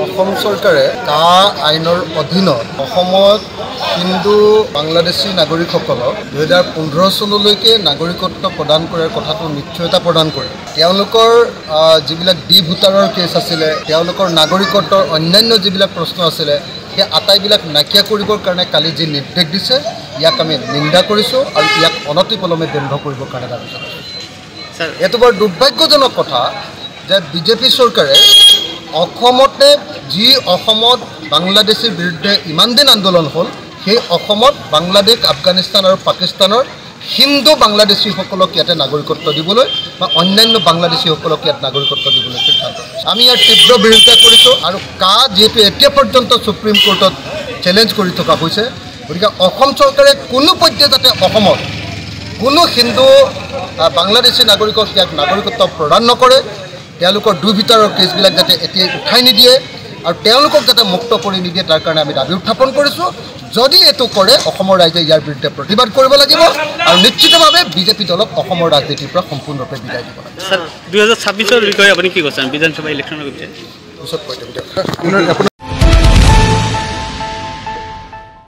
অসম চৰকাৰে কা আইনৰ অধীনত অসমত হিন্দু বাংলাদেশী নাগৰিকসকলক 2015 চনলৈকে নাগৰিকত্ব প্ৰদান কৰাৰ কথাটো নিশ্চয়তা প্ৰদান কৰে। তেওঁলোকৰ যিবিলাক ডি ভোটাৰৰ কেছ আছিলে, তেওঁলোকৰ নাগৰিকত্বৰ অন্যান্য যিবিলাক প্ৰশ্ন আছিলে, সেই আটাইবিলাক নাইকিয়া কৰিবৰ কাৰণে কালি যি নিৰ্দেশ দিছে, ইয়াক আমি নিন্দা কৰিছোঁ আৰু ইয়াক অনতিপলমে বন্ধ কৰিবৰ কাৰণে দাবী জনাইছোঁ। এইটো বৰ দুৰ্ভাগ্যজনক কথা যে বিজেপি চৰকাৰে অসমতে যি অসমত বাংলাদেশীৰ বিৰুদ্ধে ইমান দিন আন্দোলন হ'ল, সেই অসমত বাংলাদেশ, আফগানিস্তান আৰু পাকিস্তানৰ হিন্দু বাংলাদেশীসকলক ইয়াতে নাগৰিকত্ব দিবলৈ বা অন্যান্য বাংলাদেশীসকলক ইয়াত নাগৰিকত্ব দিবলৈ সিদ্ধান্ত লৈছে। আমি ইয়াৰ তীব্ৰ বিৰোধিতা কৰিছোঁ আৰু যিহেতু এতিয়া পৰ্যন্ত সুপ্ৰিম কোৰ্টত চেলেঞ্জ কৰি থকা হৈছে, গতিকে অসম চৰকাৰে কোনো পৰ্যায়ত যাতে অসমত কোনো হিন্দু বাংলাদেশী নাগৰিকক ইয়াত নাগৰিকত্ব প্ৰদান নকৰে, তেওঁলোকৰ দুই ভিতৰৰ কেছবিলাক যাতে এতিয়া উঠাই নিদিয়ে আৰু তেওঁলোকক যাতে মুক্ত কৰি নিদিয়ে, তাৰ কাৰণে আমি দাবী উত্থাপন কৰিছোঁ। যদি এইটো কৰে, অসমৰ ৰাইজে ইয়াৰ বিৰুদ্ধে প্ৰতিবাদ কৰিব লাগিব আৰু নিশ্চিতভাৱে বিজেপি দলক অসমৰ ৰাজনীতিৰ পৰা সম্পূৰ্ণৰূপে বিদায় দিব লাগিব। 2026 বিষয়ে আপুনি কি কৈছে? বিধানসভা ইলেকশ্যনৰ বিষয়ে পিছত কৈ দিম।